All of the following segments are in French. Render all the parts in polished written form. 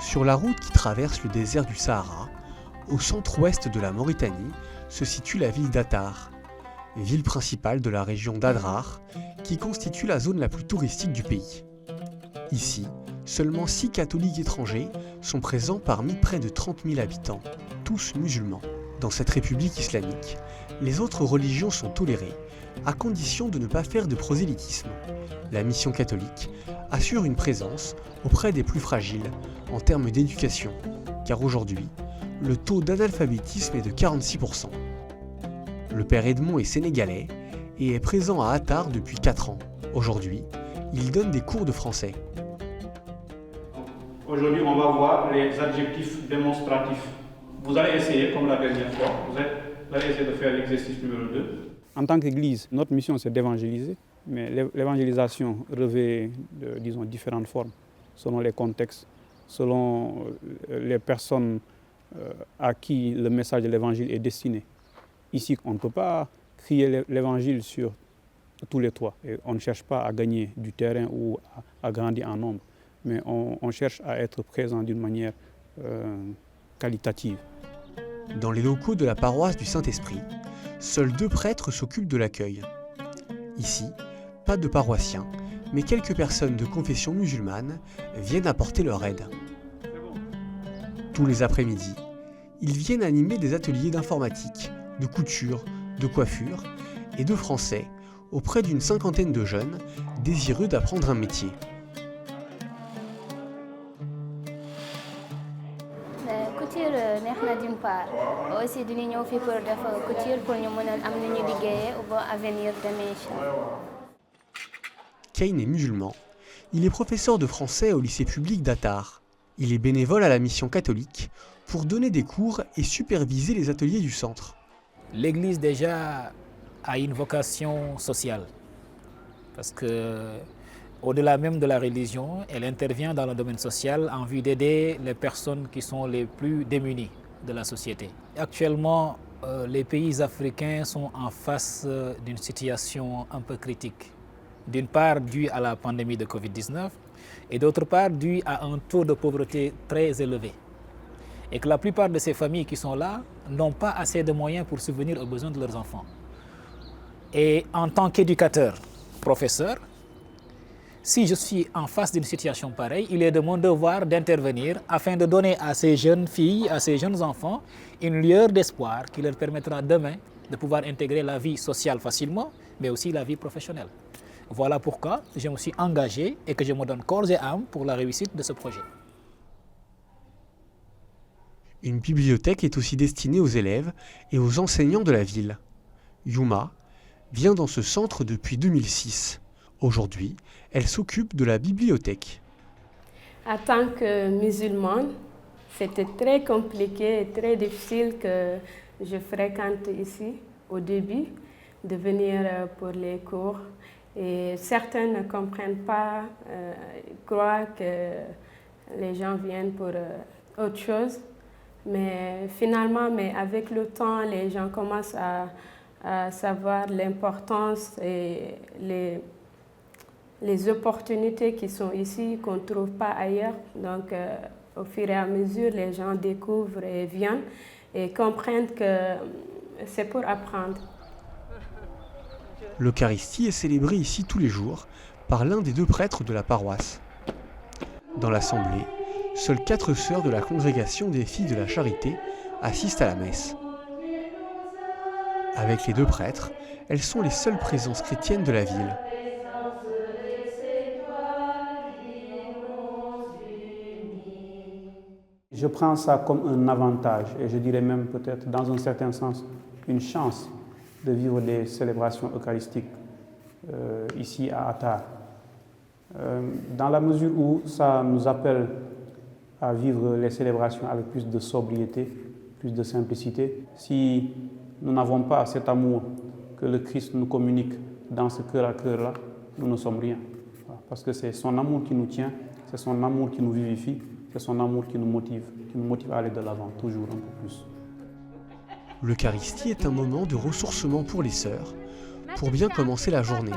Sur la route qui traverse le désert du Sahara, au centre-ouest de la Mauritanie, se situe la ville d'Attar, ville principale de la région d'Adrar, qui constitue la zone la plus touristique du pays. Ici, seulement 6 catholiques étrangers sont présents parmi près de 30 000 habitants, tous musulmans. Dans cette république islamique, les autres religions sont tolérées, à condition de ne pas faire de prosélytisme. La mission catholique assure une présence auprès des plus fragiles en termes d'éducation, car aujourd'hui, le taux d'analphabétisme est de 46%. Le père Edmond est sénégalais et est présent à Attar depuis 4 ans. Aujourd'hui, il donne des cours de français. Aujourd'hui, on va voir les adjectifs démonstratifs. Vous allez essayer, comme la dernière fois, vous allez essayer de faire l'exercice numéro 2. En tant qu'Église, notre mission c'est d'évangéliser, mais l'évangélisation revêt de, différentes formes, selon les contextes, selon les personnes à qui le message de l'évangile est destiné. Ici, on ne peut pas crier l'évangile sur tous les toits. Et on ne cherche pas à gagner du terrain ou à grandir en nombre, mais on cherche à être présent d'une manière qualitative. Dans les locaux de la paroisse du Saint-Esprit, seuls 2 prêtres s'occupent de l'accueil. Ici, pas de paroissiens, mais quelques personnes de confession musulmane viennent apporter leur aide. Tous les après-midi, ils viennent animer des ateliers d'informatique, de couture, de coiffure et de français auprès d'une 50aine de jeunes désireux d'apprendre un métier. Couture neex na d'une part aussi dañuy ñëw fii pour def couture pour ñu mën a am nu ñu liggéeyee au bon avenir demain inchallah. Kane est musulman. Il est professeur de français au lycée public d'Attar. Il est bénévole à la mission catholique pour donner des cours et superviser les ateliers du centre. L'Église déjà a une vocation sociale parce que au-delà même de la religion, elle intervient dans le domaine social en vue d'aider les personnes qui sont les plus démunies de la société. Actuellement, les pays africains sont en face d'une situation un peu critique. D'une part due à la pandémie de Covid-19 et d'autre part due à un taux de pauvreté très élevé. Et que la plupart de ces familles qui sont là n'ont pas assez de moyens pour subvenir aux besoins de leurs enfants. Et en tant qu'éducateur, professeur, si je suis en face d'une situation pareille, il est de mon devoir d'intervenir afin de donner à ces jeunes filles, à ces jeunes enfants, une lueur d'espoir qui leur permettra demain de pouvoir intégrer la vie sociale facilement, mais aussi la vie professionnelle. Voilà pourquoi je me suis engagé et que je me donne corps et âme pour la réussite de ce projet. Une bibliothèque est aussi destinée aux élèves et aux enseignants de la ville. Yuma vient dans ce centre depuis 2006. Aujourd'hui, elle s'occupe de la bibliothèque. En tant que musulmane, c'était très compliqué et très difficile que je fréquente ici au début, de venir pour les cours. Et certains ne comprennent pas, croient que les gens viennent pour autre chose. Mais finalement, avec le temps, les gens commencent à savoir l'importance et les opportunités qui sont ici, qu'on ne trouve pas ailleurs. Donc, au fur et à mesure, les gens découvrent et viennent et comprennent que c'est pour apprendre. L'Eucharistie est célébrée ici tous les jours par l'un des 2 prêtres de la paroisse. Dans l'assemblée, seules 4 sœurs de la congrégation des filles de la charité assistent à la messe. Avec les 2 prêtres, elles sont les seules présences chrétiennes de la ville. Je prends ça comme un avantage et je dirais même peut-être dans un certain sens une chance de vivre des célébrations eucharistiques ici à Attar. Dans la mesure où ça nous appelle à vivre les célébrations avec plus de sobriété, plus de simplicité, si nous n'avons pas cet amour que le Christ nous communique dans ce cœur à cœur-là, nous ne sommes rien. Parce que c'est son amour qui nous tient, c'est son amour qui nous vivifie, c'est son amour qui nous motive à aller de l'avant, toujours un peu plus. L'Eucharistie est un moment de ressourcement pour les sœurs, pour bien commencer la journée.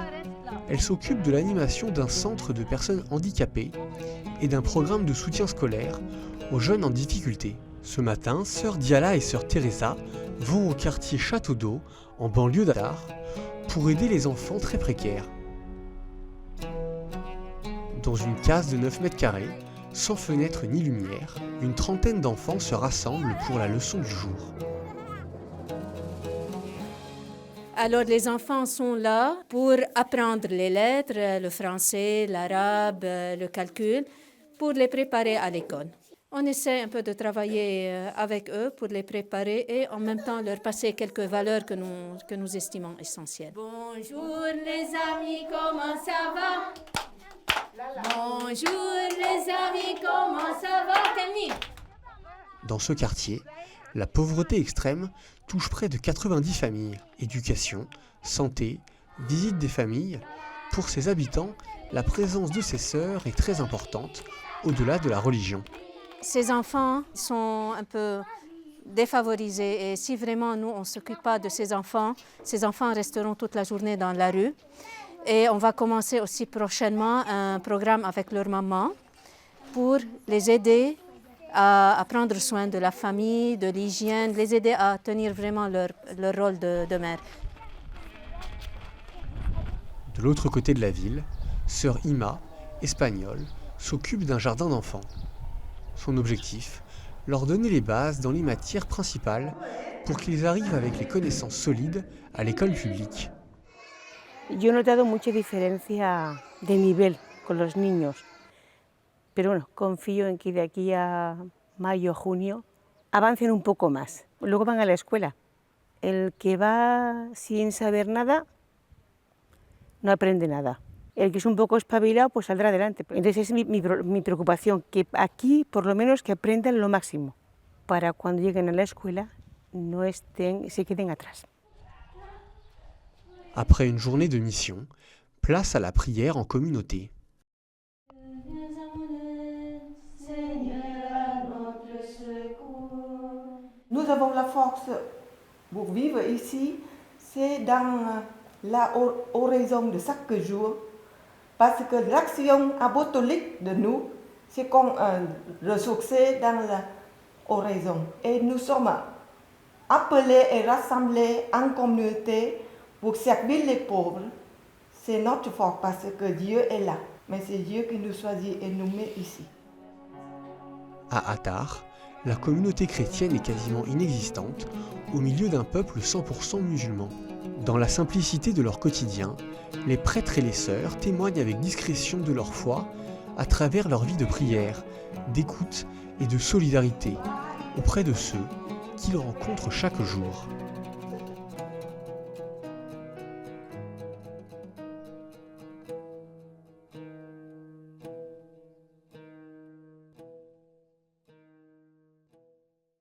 Elle s'occupe de l'animation d'un centre de personnes handicapées et d'un programme de soutien scolaire aux jeunes en difficulté. Ce matin, sœur Diala et sœur Teresa vont au quartier Château d'Eau, en banlieue d'Atar, pour aider les enfants très précaires. Dans une case de 9 mètres carrés, sans fenêtre ni lumière, une trentaine d'enfants se rassemblent pour la leçon du jour. Alors les enfants sont là pour apprendre les lettres, le français, l'arabe, le calcul, pour les préparer à l'école. On essaie un peu de travailler avec eux pour les préparer et en même temps leur passer quelques valeurs que nous estimons essentielles. Bonjour les amis, comment ça va? Bonjour les amis, comment ça va, Camille? Dans ce quartier, la pauvreté extrême touche près de 90 familles. Éducation, santé, visite des familles. Pour ses habitants, la présence de ces sœurs est très importante, au-delà de la religion. Ces enfants sont un peu défavorisés et si vraiment nous, on ne s'occupe pas de ces enfants resteront toute la journée dans la rue. Et on va commencer aussi prochainement un programme avec leur maman pour les aider à prendre soin de la famille, de l'hygiène, les aider à tenir vraiment leur rôle de mère. De l'autre côté de la ville, sœur Ima, espagnole, s'occupe d'un jardin d'enfants. Son objectif, leur donner les bases dans les matières principales pour qu'ils arrivent avec les connaissances solides à l'école publique. Yo he notado mucha diferencia de nivel con los niños, pero bueno, confío en que de aquí a mayo, junio avancen un poco más. Luego van a la escuela. El que va sin saber nada no aprende nada. El que es un poco espabilado pues saldrá adelante. Entonces es mi preocupación, que aquí por lo menos que aprendan lo máximo para cuando lleguen a la escuela no se queden atrás. Après une journée de mission, place à la prière en communauté. Nous avons la force pour vivre ici, c'est dans la oraison de chaque jour, parce que l'action apostolique de nous, c'est qu'on ressourcer dans la oraison. Et nous sommes appelés et rassemblés en communauté pour servir les pauvres. C'est notre force parce que Dieu est là, mais c'est Dieu qui nous choisit et nous met ici. À Atar, la communauté chrétienne est quasiment inexistante au milieu d'un peuple 100% musulman. Dans la simplicité de leur quotidien, les prêtres et les sœurs témoignent avec discrétion de leur foi à travers leur vie de prière, d'écoute et de solidarité auprès de ceux qu'ils rencontrent chaque jour.